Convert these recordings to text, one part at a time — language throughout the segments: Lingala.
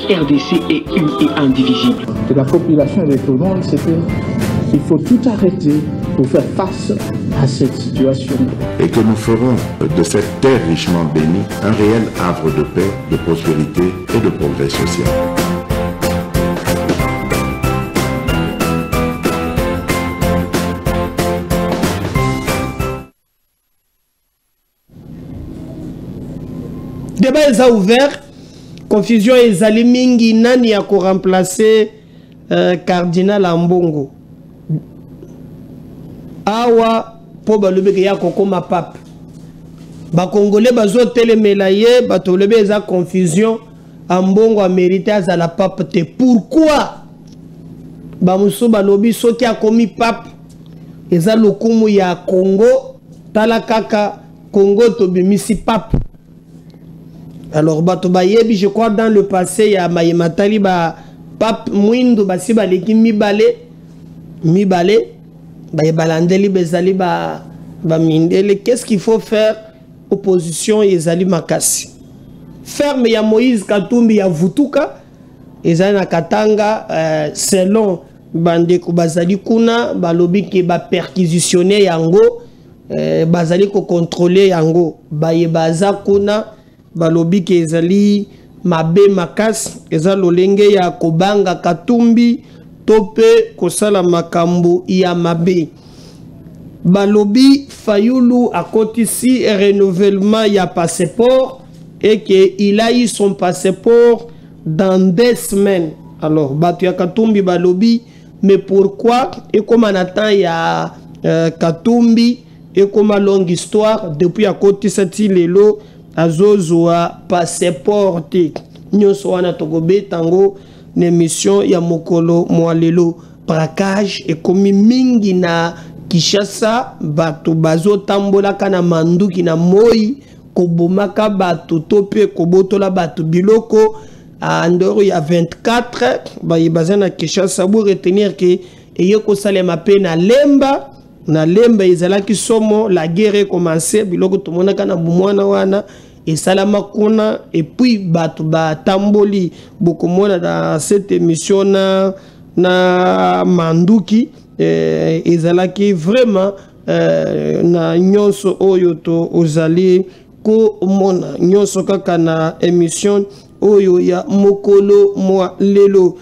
RDC est une et indivisible. De la population et de tout le monde, c'est qu'il faut tout arrêter pour faire face à cette situation. Et que nous ferons de cette terre richement bénie un réel havre de paix, de prospérité et de progrès social. Débat est ouvert. Confusion ezali mingi nani ya ko remplacer cardinal Ambongo. Awa po balobeke ya kokoma pape. Ba congolais bazo telemela ye batolebe eza confusion Ambongo a mérité à la pape te. Pourquoi? Ba muso balobi soki akomi pape eza lokumu ya Congo tala kaka Congo tobimisi pape. Alors, je crois dans le passé, il y a Mayematali, Pape Mwindo, Basi Baleki, Mibale, Balandeli, Bezali, Mindele. Qu'est-ce qu'il faut faire? Opposition, Ezali Makasi. Ferme, il y a Moïse Katumbi, il y a Vutuka, Ezali Nakatanga, selon Bandeko Bazali Kuna, Balobi qui va perquisitionner Yango, Bazali ko contrôler Yango, Bayebaza Kuna. Balobi ke ezali mabe makas eza lolenge ya kobanga Katumbi tope kosala makambo ya mabe. Balobi Fayulu akotisi renouvellement ya passeport et que il a eu son passeport dans 2 semaines. Alors batu ya Katumbi balobi mais pourquoi et comme on attend ya Katumbi et comme longue histoire depuis akotisa ti lelo azozwa passeport nyonso wana togobe tango n'émission ya mokolo mwalelo braquage ekomi mingi na Kishasa bato bazo tambola kana manduki na moi kobomaka bato tope kobotola bato biloko andoro ya 24 bayibaza na Kishasa pour retenir que eyeko salema pe na lemba ezalaki somo la guerre commencé biloko tomona kana bumwana wana et salama kuna et puis batu ba tamboli bokomona dans cette émission na manduki ezalaki vraiment na nyonso oyo to ozali ko mona nyonso kaka na émission oyo ya mokolo mwa lelo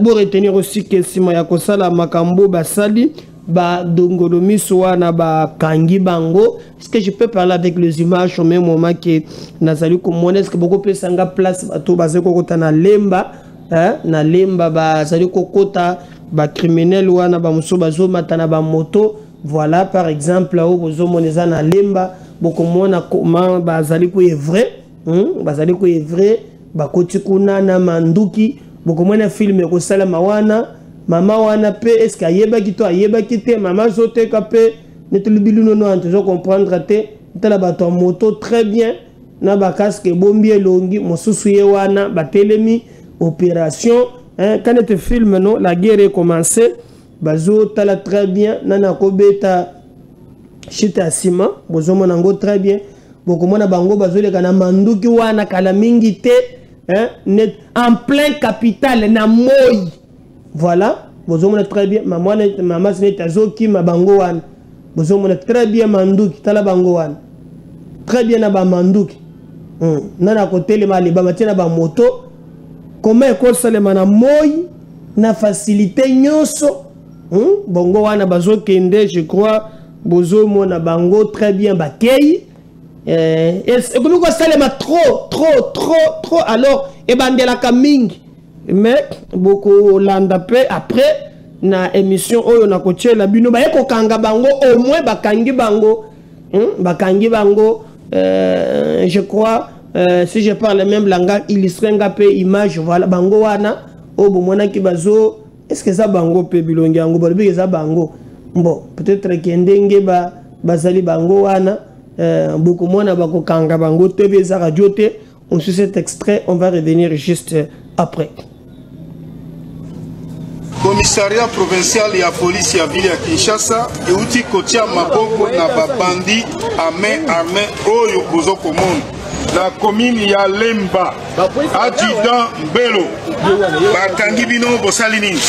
pour retenir aussi que sima ya kosala makambo basali ba dongolo miswana ba kangi bango. Est-ce que je peux parler avec les images au même moment que nazali komona est-ce que beaucoup peut sanga place bato bazé kokota na lemba na lemba ba zali kokota ba criminel wana ba muso bazo matana ba moto voilà par exemple au bozo moneza na lemba beaucoup mona comment bazali ko est vrai bazali ko est vrai ba koti kuna na manduki beaucoup mona film ko sala mawana Maman wana pe est-ce qu'ayeba kito ayeba kite maman zote kapé netulubilu nono antozo comprendre te tala bato moto très bien na ba casque bombi longi mosusu ye wana batelemi opération quand tu filmes non la guerre est commencée bazo tala très bien nana kobeta chita sima bozo monango très bien boko mona bango bazo le kana manduki wana kala mingi te net en plein capital na moi. Voilà, vous avez très bien. Maman, c'est Tazoki, ma bangoan. Vous avez très bien Manduki, Tala bangoan. Très bien na Manduki. Nana côté les mali, bamatina ba moto. Comment école salema na moi na facilité nyonso. Bongo wana bazo kende, je crois. Bozo mona bango très bien bakei. Et comme quoi salema trop. Alors, et bandela kamingi. Mais beaucoup landapé après na émission oyo na koche la bino ba eko kanga bango au moins bakangi bango je crois si je parle le même langage illustré ngapé image voilà bango wana o bomona ki bazo est-ce que ça bango pe bilongi yango balobi ça bango bon peut-être kendenge bazali bango wana beaucoup mona bako kanga bango TV za radio te on suit cet extrait on va revenir juste après. Commissariat provincial ya police ya ville ya Kinshasa euti kotia maboko na babandi armé oyo bozo komona la commune ya Lemba, adjudant Mbelo, bakangi bino bosali nini?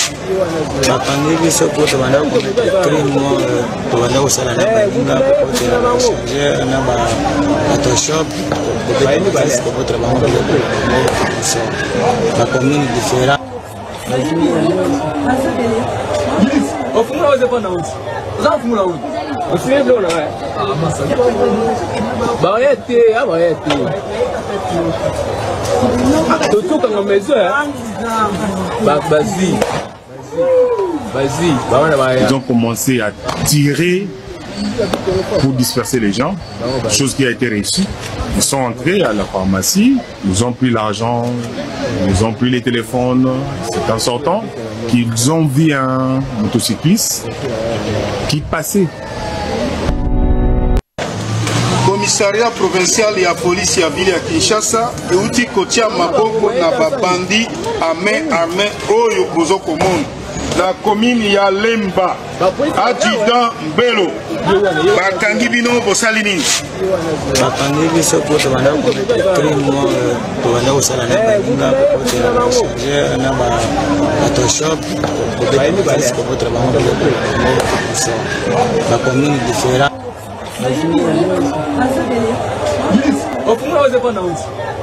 Bakangi biso po tobanda kometa crime tobanda kosala na baninga kokotela bachargeur na batoshop kokotra bango bacommune différent. Ofumula oze kwa nauti. Oza ofumula uti. Osuye vile unawe. Baoyete, abaoyete. Tutuka ngamezo ya. Bazi. Ils ont commencé à tirer pour disperser les gens, chose qui a été réussie. Ils sont entrés à la pharmacie, ils ont pris l'argent, ils ont pris les téléphones. C'est en sortant qu'ils ont vu un motocycliste qui passait. Commissariat provincial ya police ya ville ya Kinshasa euti kotia maboko na babandi armé oyo bozo komona. La commune ya Lemba, adjudant Mbelo, bakangi bino bosali nini? Bakangi biso po tobanda kometa crime tobanda kosala na baninga kokotela bachargeur na batoshop kokotra bango bacommune différent. Ofumula oze kwa nauti.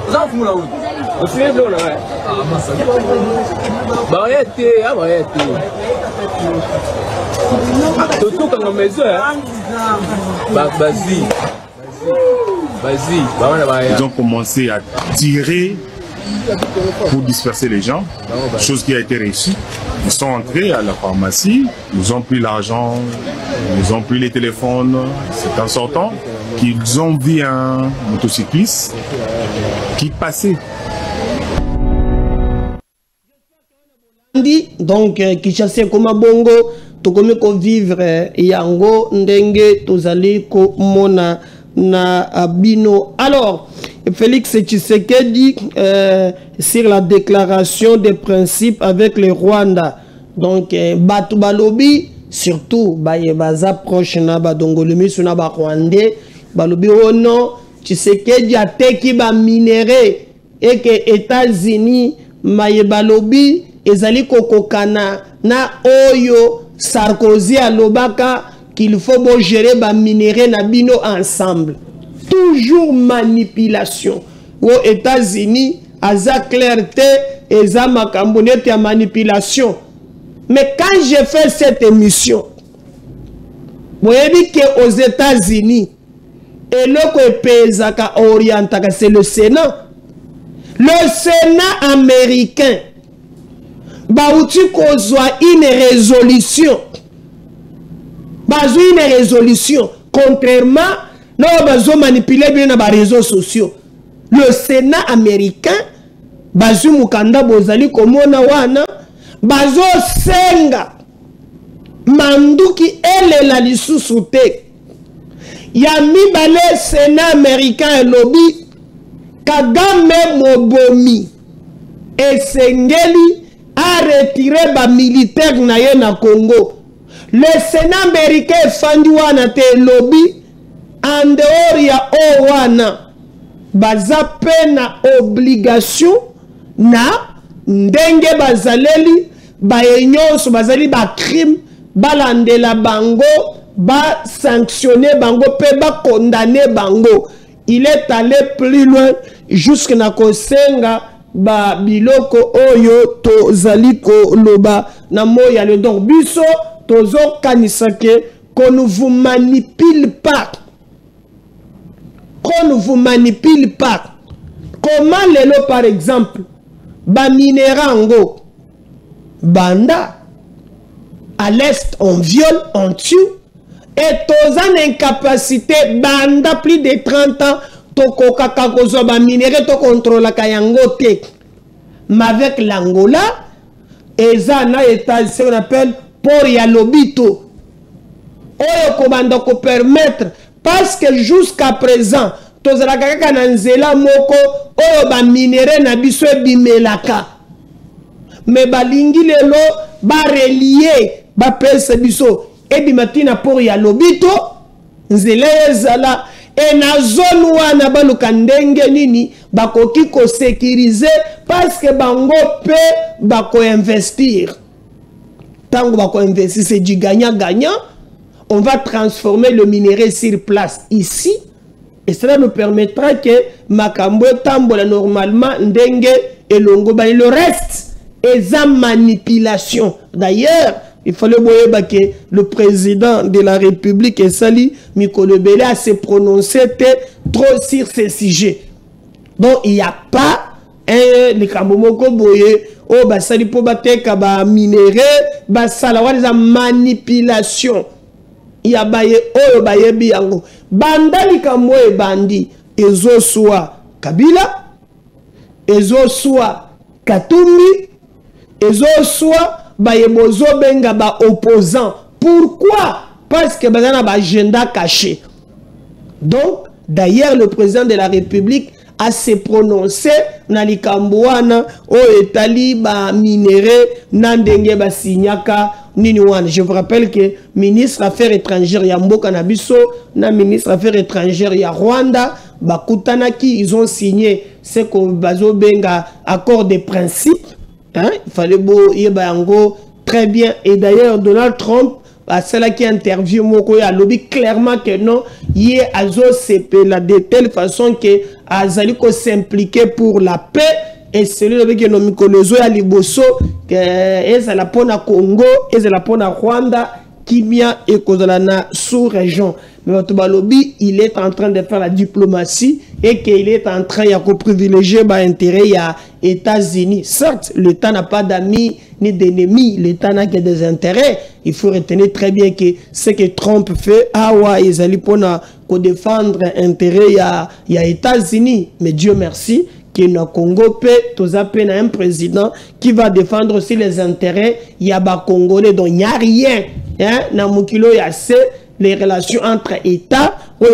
Oza ofumula uti. Osuye vile unawe. Baoyete, abaoyete. Tutuka ngamezo ya. Bazi. Ils ont commencé à tirer pour disperser les gens, chose qui a été réussie. Ils sont entrés à la pharmacie, ils ont pris l'argent, ils ont pris les téléphones. C'est en sortant qu'ils ont vu un motocycliste qui passait. Donc, Kinshasa comme bongo, to comme ko vivre yango ndenge tozali ko mona na abino. Alors, Félix Tshisekedi sur la déclaration des principes avec le Rwanda. Donc, Batu Balobi, surtout, baza proche na badongolumi suna ba Rwandais, Balobi oh non, Tshisekedi a teki ba minéré et que États-Unis Balobi ezali kokokana na oyo Sarkozy alobaka qu'il faut bon gérer ba minéré na bino ensemble. Toujours manipulation. Aux États-Unis, aza clarté, eza makambonete ya manipulation. Mais quand j'ai fait cette émission, vous voyez que aux États-Unis, et le orientaka, c'est le Sénat. Le Sénat américain, baouti kozwa une résolution. Bazou une résolution. Contrairement, non, bazo manipuler bien dans les réseaux sociaux. Le Sénat américain, bazou mukanda bozali komona wana, bazo senga manduki ele la lisusu te. Yami bale Sénat américain lobby Kagame Mobomi et Sengeli a retiré ba militaire na ye na Congo. Le Sénat américain fandi wana te lobby en dehors ya owana baza pena obligation na ndenge bazaleli ba nyonso bazali ba crime balandela bango ba sanctionner bango pe ba condamner bango. Il est allé plus loin jusqu'à na kosenga ba biloko oyo to zaliko loba na moya le donc biso tozo kanisake qu'on ne vous manipule pas. Qu'on ne vous manipule pas. Comment lelo par exemple ba minerango banda à l'est on viole, on tue et tous en incapacité banda plus de 30 ans toko kakakozo ba minéré to contrôle kayango te. Mais avec l'Angola eza na état ce qu'on appelle port ya lobito. Oyo kobanda ko permettre parce que jusqu'à présent tozala kaka na nzela moko oyo ba minéré na biso bimelaka. Mais balingi lelo ba relier ba pese biso ebimatina port ya lobito nzela ezala et na zone wana baluka ndenge nini bakoki ko sécuriser parce que bango pe bako investir. Tango bako investir, c'est du gagnant-gagnant. On va transformer le minerai sur place ici et cela nous permettra que makambo tambola normalement ndenge et longo ba le reste est en manipulation. D'ailleurs, il fallait que le président de la République, Sali Mikolo Belé, a se prononcé trop sur ces sujets. Donc, il n'y a pas un Kamomoko Boye, oh, bah, Sali Pobateka, bah, minéré, bah, salawa, des manipulation. Il y a baye, oh, baye, biango. Banda Likambo et Bandi, ezo soit Kabila, ezo soit Katumbi, ezo soit Bayebozo benga ba opposant. Pourquoi? Parce que bazana ba agenda caché. Donc, d'ailleurs, le président de la République a se prononcé na likambouana o etali ba minéré nandenge ba signaka nini wana. Je vous rappelle que ministre affaires étrangères ya Mboka na biso na ministre affaires étrangères ya Rwanda bakutanaki, ils ont signé ce qu'on bazo benga accord de principe. Hein? Il fallait beau très bien. Et d'ailleurs, Donald Trump, à celle qui interview Moko, a lobby clairement que non, il est azo là de telle façon que Azaliko s'impliquer pour la paix. Et celui qui est nommé Kolozo à Liboso, et c'est la pona Congo, et c'est la pona Rwanda, Kimia et Kozalana sous-région. Mais votre lobby, il est en train de faire la diplomatie et qu'il est en train de privilégier l'intérêt des États-Unis. Certes, l'État n'a pas d'amis ni d'ennemis, l'État n'a que des intérêts. Il faut retenir très bien que ce que Trump fait, ils allaient pour défendre l'intérêt des États-Unis. Mais Dieu merci, que le Congo peut un président qui va défendre aussi les intérêts des Congolais. Donc il n'y a rien. Dans mon kilo, il y a les relations entre États, il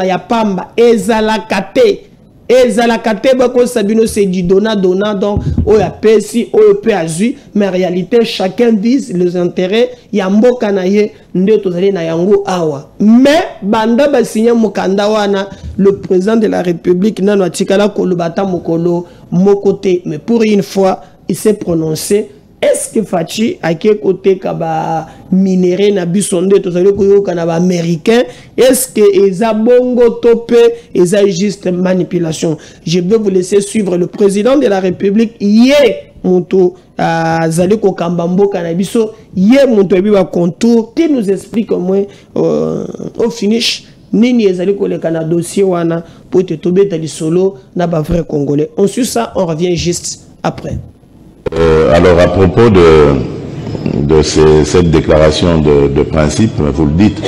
y a Pamba, Ezalakate. Ezalakate, c'est du donnant, donc il y a PSI, il y a PSI, mais en réalité, chacun vise les intérêts. Il y a Mbokanaye, Awa. Mais, Banda Basigna Mokandawana, le président de la République, Nano Tikala Kolobata Mokolo, Mokote, mais pour une fois, il s'est prononcé. Est-ce que Fachi a quel côté kaba minéré na bisonde to sale ko kanaba américain? Est-ce que eza bongo topé eza juste manipulation? Je vais vous laisser suivre le président de la République hier monto zali ko kambambo kanabiso hier monto biba contour qui nous explique au moins au finish nini ezali ko le kana dossier wana pour te tomber dans solo na ba vrai congolais. On suit ça, on revient juste après. Alors à propos de cette déclaration de principe, vous le dites,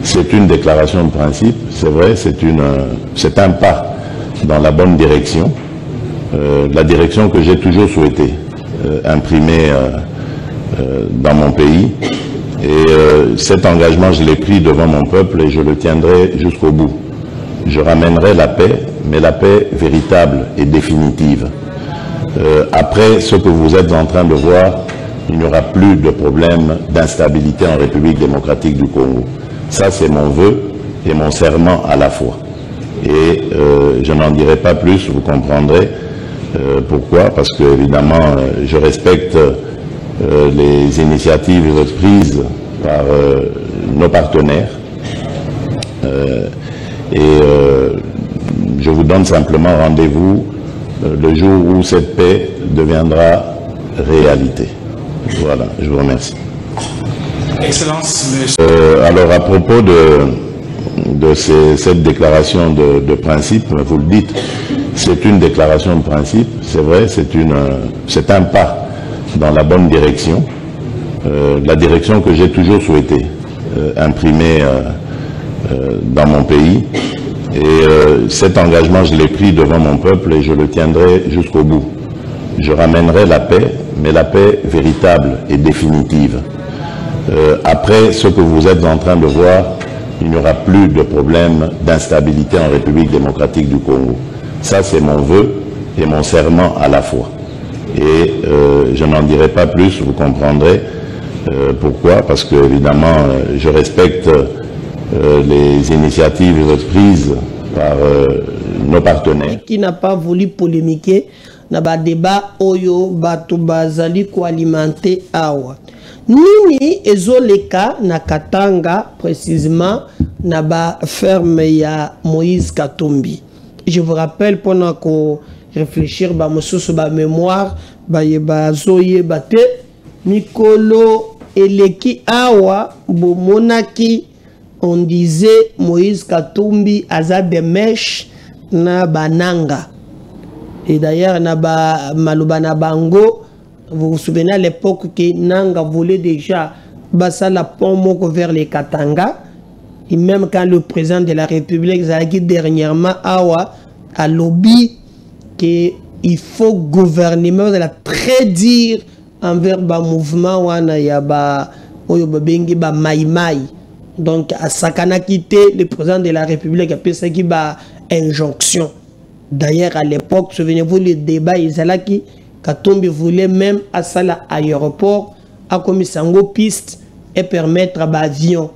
c'est une déclaration de principe, c'est vrai, c'est un pas dans la bonne direction, la direction que j'ai toujours souhaité imprimer dans mon pays. Et cet engagement, je l'ai pris devant mon peuple et je le tiendrai jusqu'au bout. Je ramènerai la paix, mais la paix véritable et définitive. Après ce que vous êtes en train de voir, il n'y aura plus de problème d'instabilité en République démocratique du Congo. Ça, c'est mon vœu et mon serment à la fois. Et je n'en dirai pas plus, vous comprendrez pourquoi, parce que évidemment, je respecte les initiatives prises par nos partenaires. Je vous donne simplement rendez-vous le jour où cette paix deviendra réalité. Voilà, je vous remercie. Excellence, monsieur. Alors à propos de cette déclaration de principe, vous le dites, c'est une déclaration de principe, c'est vrai, c'est un pas dans la bonne direction, la direction que j'ai toujours souhaité imprimer dans mon pays. Et cet engagement, je l'ai pris devant mon peuple et je le tiendrai jusqu'au bout. Je ramènerai la paix, mais la paix véritable et définitive. Après ce que vous êtes en train de voir, il n'y aura plus de problème d'instabilité en République démocratique du Congo. Ça, c'est mon vœu et mon serment à la fois. Et je n'en dirai pas plus, vous comprendrez pourquoi, parce que évidemment, je respecte les initiatives prises par nos partenaires. Qui n'a pas voulu polémiquer na ba débat oyo bato bazali ko alimenter awa. Nini ezoleka na Katanga précisément na ba ferme ya Moïse Katumbi. Je vous rappelle pendant qu'on réfléchir ba mosusu ba mémoire ba yeba zoye bate Mikolo eleki awa bomonaki on disait Moïse Katumbi aza de mèche na bananga. Et d'ailleurs, Malouba na bango, vous vous souvenez à l'époque que Nanga voulait déjà passer la pomme vers les Katanga. Et même quand le président de la République a dit dernièrement à lobby qu'il faut gouvernement de la très dire envers le mouvement wana ya ba bengi ba maïmaï. Donc à Sakana quitté le président de la République a pensé qu'il ba injonction. D'ailleurs, à l'époque, souvenez-vous, le débat Izalaki, Katumbi voulait même à Sala aéroport, à Komisango piste et permettre à l'avion.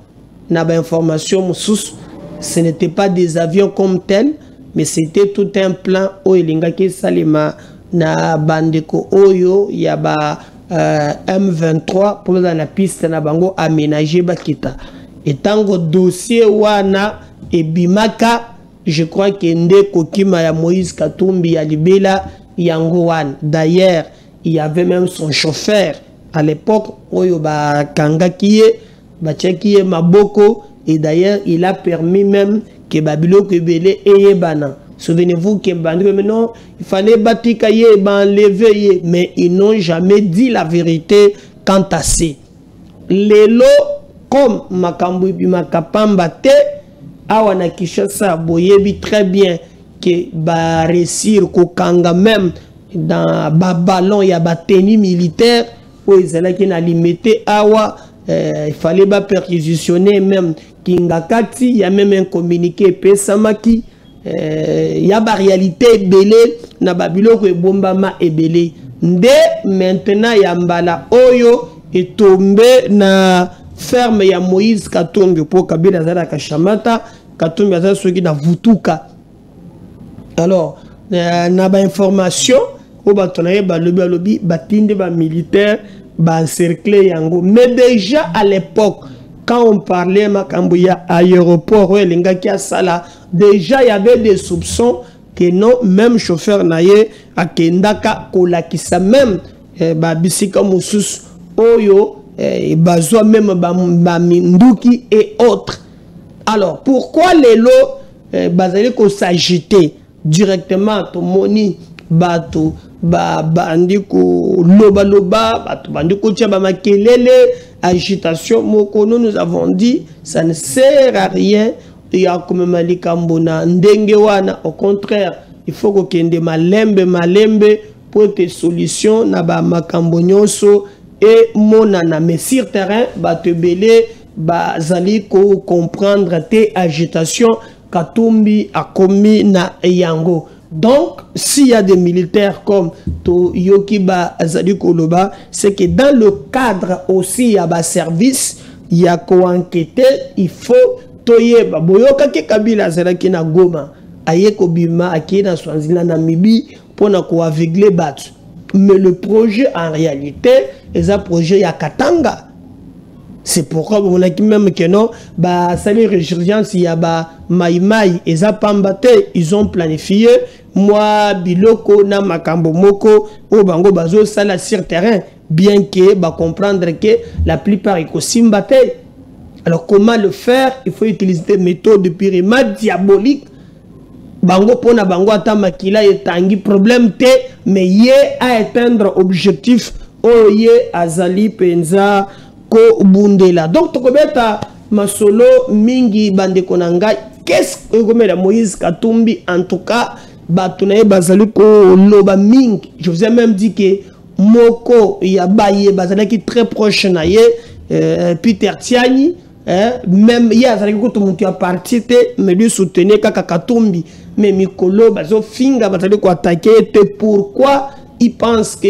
N'a pas information, ce n'était pas des avions comme tels, mais c'était tout un plan. Oilingaki Salima, na Bandeko Oyo, il y a M23 pour dans la piste na bango aménagé Bakita. Et tango dossier wana et Bimaka. Je crois que Ndeko Kima ya Moïse Katumbi ya Libela Yangowan. D'ailleurs, il y avait même son chauffeur à l'époque, Oyo ba Kangakie, ba Tchekie Maboko, et d'ailleurs, il a permis même que Babilo Kebele eye bana. Souvenez-vous que non, il fallait batikaye, enlever, mais ils n'ont jamais dit la vérité quant à ça. Lelo, comme Makambu Makapamba te, awana Kishasa boyebi très bien que ba réussir ko kanga même dans ba ballon ya ba tenue militaire où ils allaient na limité awa il fallait ba perquisitionner même Kingakati, il y a même un communiqué Pesamaki il y a ba réalité belé na babilo ko bombama ebelé nde maintenant ya mbala oyo est tombé na ferme ya Moïse Katumbi pour Kabila Zala Kashamata Katumbi Zala Soki na Vutuka. Alors, na ba information au batonaye ba lobby batinde ba militaire ba encercler yango. Mais déjà à l'époque quand on parlait Makambuya aéroport Lingaki Sala, déjà il y avait des soupçons que non même chauffeur naye akendaka kolakisa même ba bisika musus oyo Bazoa même Baminduki et autres. Alors, pourquoi les lots basés qu'on s'agiter directement to moni bato bandiko loba loba bato bandiko tchaba makelele agitation mokono nous avons dit ça ne sert à rien. Il y a comme Malikambona ndenge wana, au contraire il faut que kende malembe pour tes solutions na ba makambonyoso et monana, mais sur terrain, te belé, zali ko comprendre tes agitations, Katumbi a commis na Yango. Donc, s'il y a des militaires comme to Yokiba Zali Koloba, c'est que dans le cadre aussi, il y a un service, il y a quoi enquêter, il faut toye boyoka ke Kabila Zalaki na Goma, ayeko bima aki na Swaziland Namibie pour na ko aveugler battu. Mais le projet en réalité est un projet à Katanga. C'est pourquoi on a dit même que non, salut résurgence, il y a Maïmaï et Zapambate, ils ont planifié. Moi, Biloko, na Makambo Moko, au Bango Bazo, ça la sur terrain. Bien que, comprendre que la plupart est aussi batté. Alors, comment le faire? Il faut utiliser des méthodes de pyramide diaboliques. Bango pona bango ata makila etangi problème te mais yé à atteindre objectif o yé azali penza ko bundela. Donc tokobeta masolo mingi bande konanga qu'est-ce que comme la Moïse Katumbi en tout cas batunaye bazali ko loba mingi. Je vous ai même dit que moko ya baye bazali qui très proche na ye Peter Tiani même il y a zali ko to mutu a parti te mais lui soutenir kaka Katumbi. Mais Mikolo, bazo finga batali ko attaquer. Pourquoi ils pensent que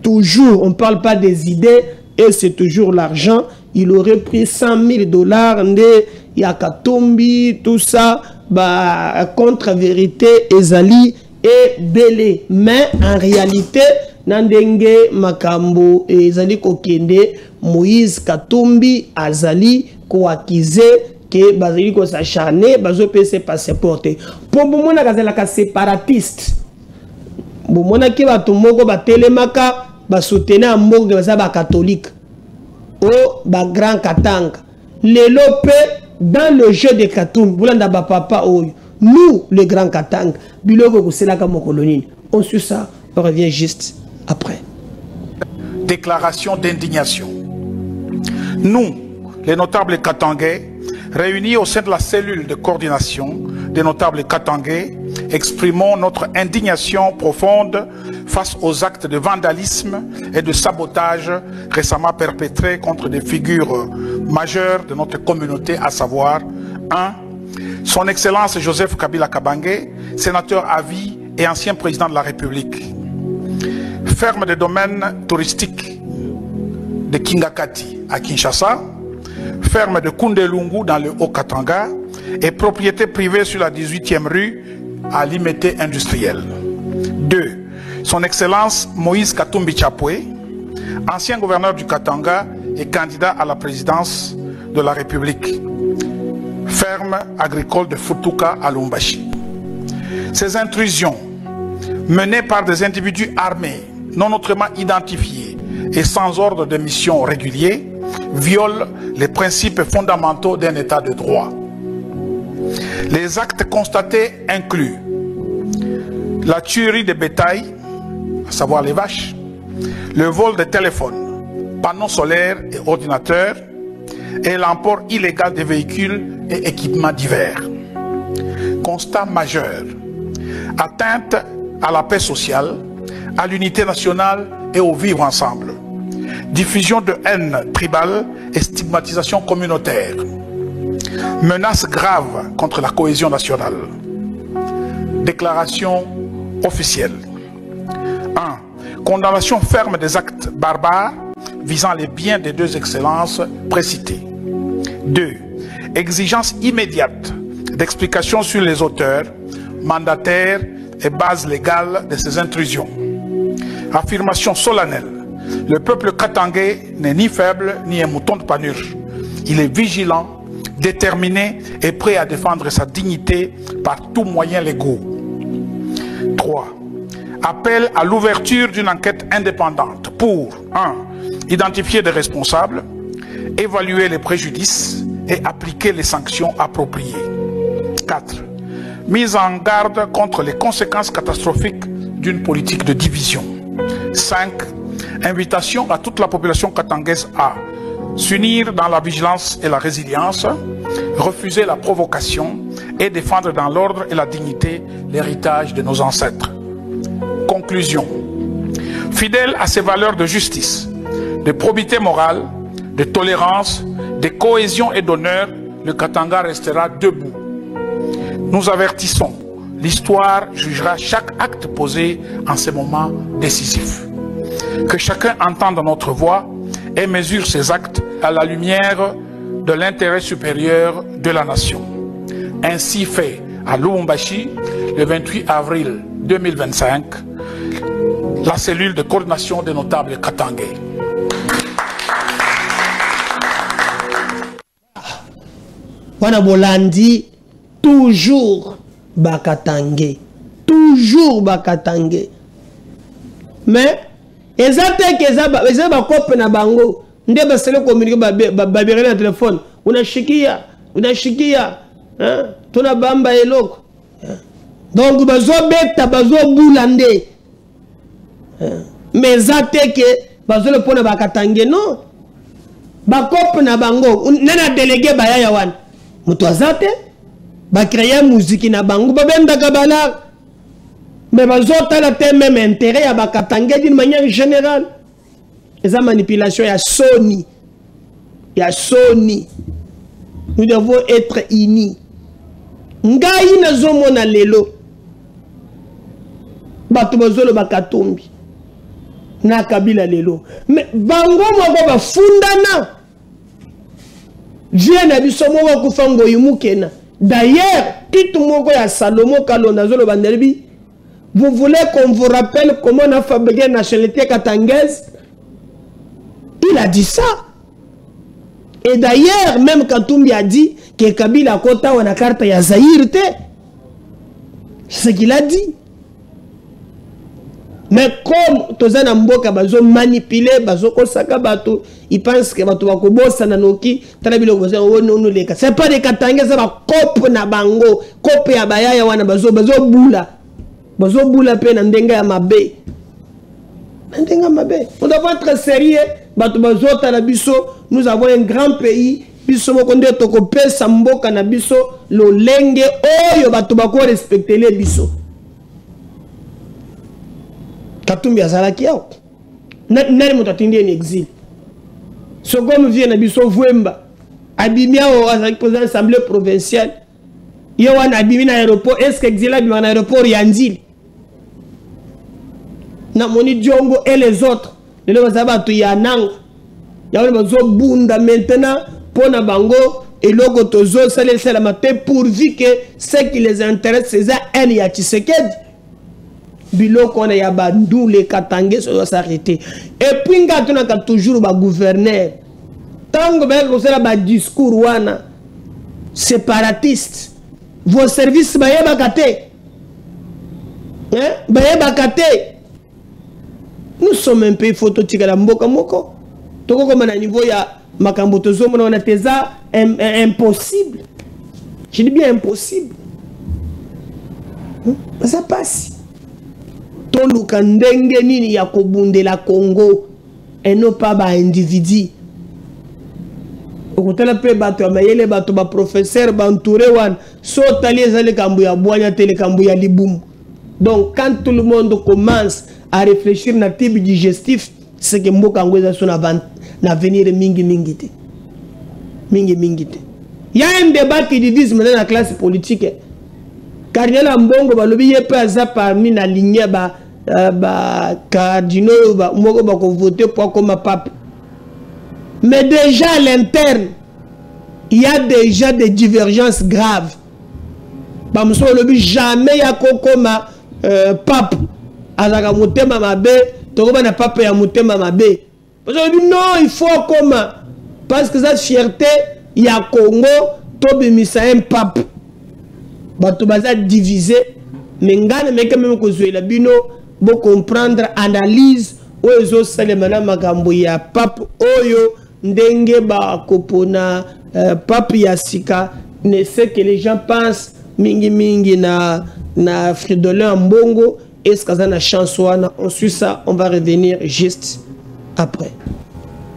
toujours on parle pas des idées et c'est toujours l'argent il aurait pris 100 000 $, nde ya Katumbi, tout ça, bah, contre-vérité, ezali et belé. Mais en réalité, Nandenge Makambo ezali kokende, Moïse Katumbi azali koakize que bazali ko s'acharner, bazo pese passeporte. Pour bomona kazala ka séparatiste. Bomona ki batu moko ba telemaka ba soutenir mboka baza ba catholique. O ba grand Katanga. Lelo pe dans le jeu de Katumbi, bulanda ba papa oyo. Nous le grand Katanga, biloko ko selaka mokolonine. On suit ça, on revient juste après. Déclaration d'indignation. Nous, les notables katangais, réunis au sein de la cellule de coordination des notables katangais, exprimons notre indignation profonde face aux actes de vandalisme et de sabotage récemment perpétrés contre des figures majeures de notre communauté, à savoir 1. Son Excellence Joseph Kabila Kabange, sénateur à vie et ancien président de la République. Ferme des domaines touristiques de Kingakati à Kinshasa, ferme de Kundelungu dans le Haut-Katanga et propriété privée sur la 18e rue à Limité industriel. 2. Son Excellence Moïse Katumbi Chapwe, ancien gouverneur du Katanga et candidat à la présidence de la République. Ferme agricole de Futuka à Lumbashi. Ces intrusions, menées par des individus armés, non autrement identifiés et sans ordre de mission régulier, violent les principes fondamentaux d'un état de droit. Les actes constatés incluent la tuerie de bétail, à savoir les vaches, le vol de téléphones, panneaux solaires et ordinateurs, et l'emport illégal des véhicules et équipements divers. Constat majeur, atteinte à la paix sociale, à l'unité nationale et au vivre ensemble. Diffusion de haine tribale et stigmatisation communautaire. Menace grave contre la cohésion nationale. Déclaration officielle. 1. Condamnation ferme des actes barbares visant les biens des deux excellences précitées. 2. Exigence immédiate d'explications sur les auteurs, mandataires et bases légales de ces intrusions. Affirmation solennelle. Le peuple katangais n'est ni faible ni un mouton de panurge. Il est vigilant, déterminé et prêt à défendre sa dignité par tous moyens légaux. 3. Appel à l'ouverture d'une enquête indépendante pour 1. Identifier des responsables, évaluer les préjudices et appliquer les sanctions appropriées. 4. Mise en garde contre les conséquences catastrophiques d'une politique de division. 5. Invitation à toute la population katangaise à s'unir dans la vigilance et la résilience, refuser la provocation et défendre dans l'ordre et la dignité l'héritage de nos ancêtres. Conclusion. Fidèle à ses valeurs de justice, de probité morale, de tolérance, de cohésion et d'honneur, le Katanga restera debout. Nous avertissons, l'histoire jugera chaque acte posé en ces moments décisifs. Que chacun entende notre voix et mesure ses actes à la lumière de l'intérêt supérieur de la nation. Ainsi fait à Lubumbashi, le 28 avril 2025, la cellule de coordination des notables katangais. Wana Bolandi, toujours Bakatangé. Toujours Bakatangé. Mais, ezate eza bakope na bango. Nde basele communiquer babere na téléphone. Unashikia. Hein? Tuna bamba eloko. Donc, bazo beta, bazo boulande. Mais ezate ke bazo le pona Bakatangé, non? Bakope na bango. Nana délégué bayaya wan. Mutu azate. Ba créer musique na bango. Babenda kabala. Mais les autres ont même intérêt à Bakatangé d'une manière générale. Et ça manipulation, il y a Sony. Il y a Sony. Nous devons être unis. Ngai na zomo na lelo. Batu bazolo Bakatumbi. Na Kabila lelo. Mais bango moko ba fundana. Dieu na biso moko kufango yumukena. D'ailleurs, tout moko ya Salomo Kalonazolo Bandelbi, vous voulez qu'on vous rappelle comment on a fabriqué la nationalité katangaise? Il a dit ça. Et d'ailleurs, même Katumbi a dit que Kabila Kota ou la carte ya Zaïre. C'est ce qu'il a dit. Mais comme Tozana Mboka bazo manipuler, bazo kosaka bato, ils pensent que bato bakobosa na noki, talabilo goza wono leka. C'est pas des Katangais, ça va kope na bango, kope ya bayaya wana bazo bula. Bazo bula pe na ndenga ya mabe. Ndenga mabe. On doit être sérieux, bato bazo talabiso, nous avons un grand pays, biso mokonde toko pesa mboka na biso lo lenge oyo bato bako respecter les biso. Katumbi azalaki yao. Nani mutatindi en exil. Sogom vient na biso Vwemba. Abimia au président de l'Assemblée provinciale. Yowan abimi na aéroport. Est-ce que exil abimi na aéroport Yanzil? Na Moni Diongo et les autres. Les gens qui yanang. Yawon bazo bunda maintenant pour na bango et logo tozo ça les la matin pourvu que ce qui les intéresse c'est ça en ya Tshisekedi. Biloko na ya bandou les Katangais doit s'arrêter. Et puis ngato na toujours ba gouverneur. Tango ba ko sala ba discours wana séparatiste. Vos services ba yeba kate. Hein? Ba yeba kate. Nous sommes un pays phototique la mboka moko. Toko comme na niveau ya makambo tozo mona na teza impossible. Je dis bien impossible. Ça passe. Toluka ndenge nini ya kobundela Congo et non pas ba individu. Okotala pe bato ya mayele bato ba professeur ba entouré wan so tali ezali kambu ya bwanya tele kambu ya libumu. Donc quand tout le monde commence à réfléchir na type digestif, c'est que mboka ngweza so na venir mingi te. Mingi te. Il y a un débat qui divise maintenant la classe politique. Cardinal Mbongo balobi ye pas ça parmi na lignée ba cardinaux ba moko ba ko voter pour comme pape. Mais déjà à l'interne, il y a déjà des divergences graves. Ba mso lobi jamais ya kokoma pape azaka motema mabe to ba na pape ya motema mabe. Parce que non, il faut comment parce que cette fierté il y a Congo to bimisa un pape. Bato baza divisé mais ngana mais quand même ko zoela bino bo comprendre analyse oyo salemana makambo ya pape oyo ndenge ba kopona pape ya sika ne sait que les gens pensent mingi na Fridolin Mbongo est-ce que ça na chance wana on suit ça on va revenir juste après.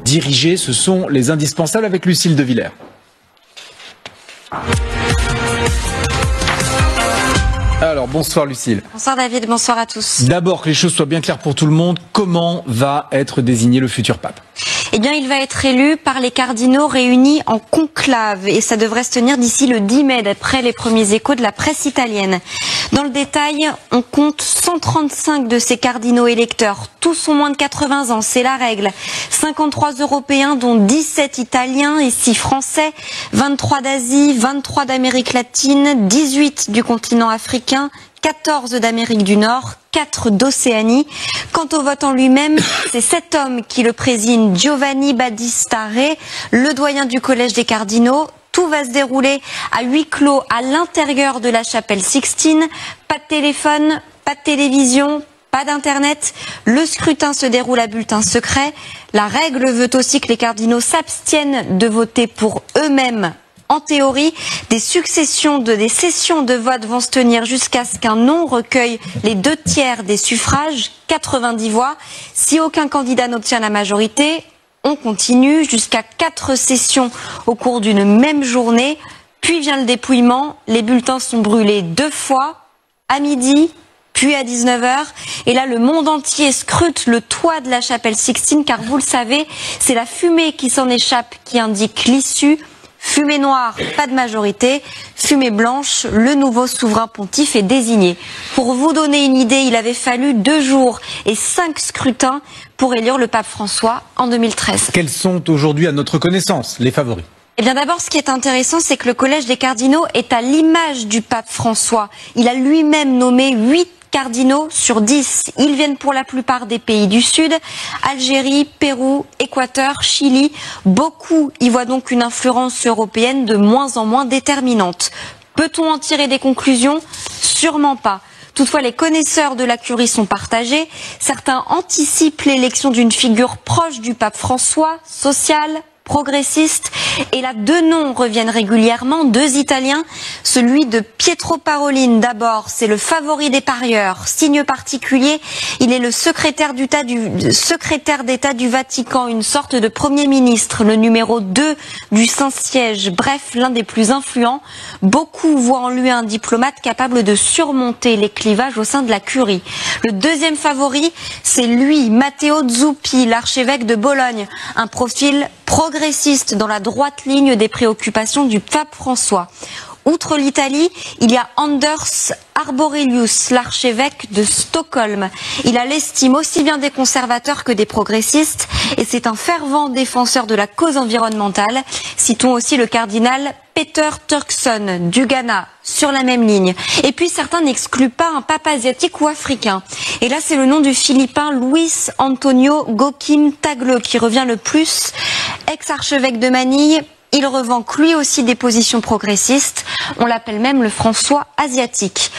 Diriger, ce sont les indispensables avec Lucille de Villers. Alors, bonsoir Lucille. Bonsoir David, bonsoir à tous. D'abord, que les choses soient bien claires pour tout le monde, comment va être désigné le futur pape? Eh bien, il va être élu par les cardinaux réunis en conclave et ça devrait se tenir d'ici le 10 mai, d'après les premiers échos de la presse italienne. Dans le détail, on compte 135 de ces cardinaux électeurs. Tous ont moins de 80 ans, c'est la règle. 53 Européens, dont 17 Italiens et 6 Français, 23 d'Asie, 23 d'Amérique latine, 18 du continent africain, 14 d'Amérique du Nord, 4 d'Océanie. Quant au vote en lui-même, c'est cet homme qui le préside, Giovanni Battista Re, le doyen du Collège des cardinaux. Tout va se dérouler à huis clos à l'intérieur de la chapelle Sixtine. Pas de téléphone, pas de télévision, pas d'internet. Le scrutin se déroule à bulletin secret. La règle veut aussi que les cardinaux s'abstiennent de voter pour eux-mêmes. En théorie, des sessions de vote vont se tenir jusqu'à ce qu'un nom recueille les 2/3 des suffrages, 90 voix. Si aucun candidat n'obtient la majorité, on continue jusqu'à 4 sessions au cours d'une même journée. Puis vient le dépouillement. Les bulletins sont brûlés 2 fois, à midi, puis à 19 h. Et là, le monde entier scrute le toit de la chapelle Sixtine, car vous le savez, c'est la fumée qui s'en échappe qui indique l'issue. Fumée noire, pas de majorité. Fumée blanche, le nouveau souverain pontife est désigné. Pour vous donner une idée, il avait fallu 2 jours et 5 scrutins pour élire le pape François en 2013. Quels sont aujourd'hui, à notre connaissance, les favoris? Eh bien d'abord, ce qui est intéressant, c'est que le Collège des cardinaux est à l'image du pape François. Il a lui-même nommé 8 cardinaux sur 10. Ils viennent pour la plupart des pays du Sud, Algérie, Pérou, Équateur, Chili. Beaucoup y voient donc une influence européenne de moins en moins déterminante. Peut-on en tirer des conclusions? Sûrement pas. Toutefois, les connaisseurs de la curie sont partagés. Certains anticipent l'élection d'une figure proche du pape François, sociale, progressiste, et là 2 noms reviennent régulièrement, 2 Italiens, celui de Pietro Parolin d'abord, c'est le favori des parieurs, signe particulier, il est le secrétaire d'État du Vatican, une sorte de premier ministre, le numéro 2 du Saint-Siège, bref, l'un des plus influents. Beaucoup voient en lui un diplomate capable de surmonter les clivages au sein de la curie. Le deuxième favori, c'est lui, Matteo Zuppi, l'archevêque de Bologne, un profil progressiste dans la droite ligne des préoccupations du pape François. Outre l'Italie, il y a Anders Arborelius, l'archevêque de Stockholm. Il a l'estime aussi bien des conservateurs que des progressistes et c'est un fervent défenseur de la cause environnementale. Citons aussi le cardinal Peter Turkson du Ghana, sur la même ligne. Et puis certains n'excluent pas un pape asiatique ou africain. Et là c'est le nom du Philippin Luis Antonio Gokim Tagle qui revient le plus. Ex-archevêque de Manille, il revendique lui aussi des positions progressistes. On l'appelle même le François asiatique.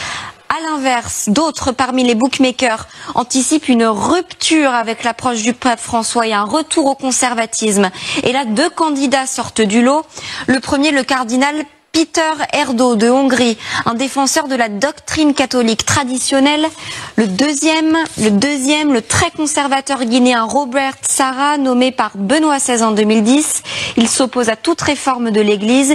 À l'inverse, d'autres parmi les bookmakers anticipent une rupture avec l'approche du pape François et un retour au conservatisme. Et là, 2 candidats sortent du lot. Le premier, le cardinal Peter Erdo de Hongrie, un défenseur de la doctrine catholique traditionnelle. Le deuxième, le très conservateur guinéen Robert Sarah, nommé par Benoît XVI en 2010. Il s'oppose à toute réforme de l'Église.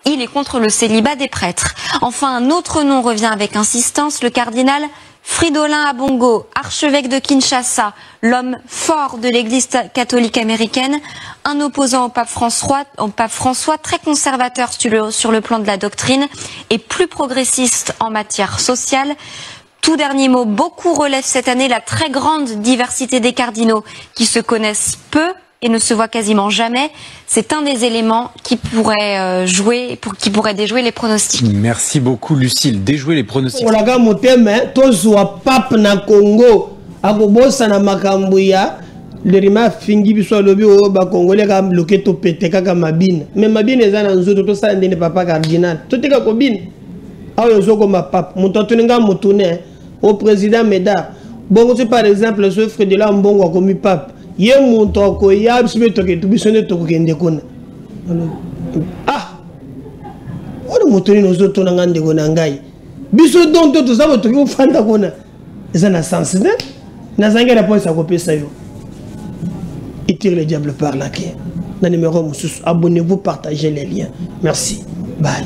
Il est contre le célibat des prêtres. Enfin, un autre nom revient avec insistance, le cardinal Fridolin Ambongo, archevêque de Kinshasa, l'homme fort de l'Église catholique américaine, un opposant au pape François très conservateur sur le plan de la doctrine et plus progressiste en matière sociale. Tout dernier mot, beaucoup relèvent cette année la très grande diversité des cardinaux qui se connaissent peu et ne se voient quasiment jamais. C'est un des éléments qui pourrait déjouer les pronostics. Merci beaucoup Lucille. Déjouer les pronostics. Olaga moteme tozwa pape na Congo akobosa na makambuya le rima fingi biso lobi o ba congolais ka bloqué to pété kaka mabine. Mais mabine eza na nzoto to sa ndene papa cardinal. To tika ko bine. Ayo zoko ma pape. Mutotuninga mutune au président Médard. Bongo c'est par exemple ce frère de la Mbongo comme pape. Ye muntu ko ya biso to ke tubisone to ko kende kona. Ah. Ono mutuni no zoto na ngande kona ngai. Biso don to zabo to ko fanda kona. Eza na sens ne? Na zanga réponse à kopesa yo. Il tire le diable par la queue. Dans le numéro Moussous, abonnez-vous, partagez les liens. Merci. Bye.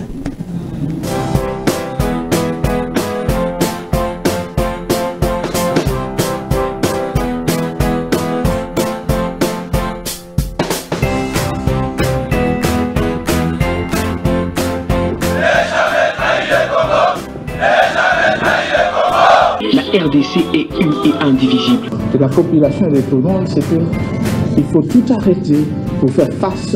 La RDC est une et indivisible. De la population et de tout le monde, c'est qu'il faut tout arrêter pour faire face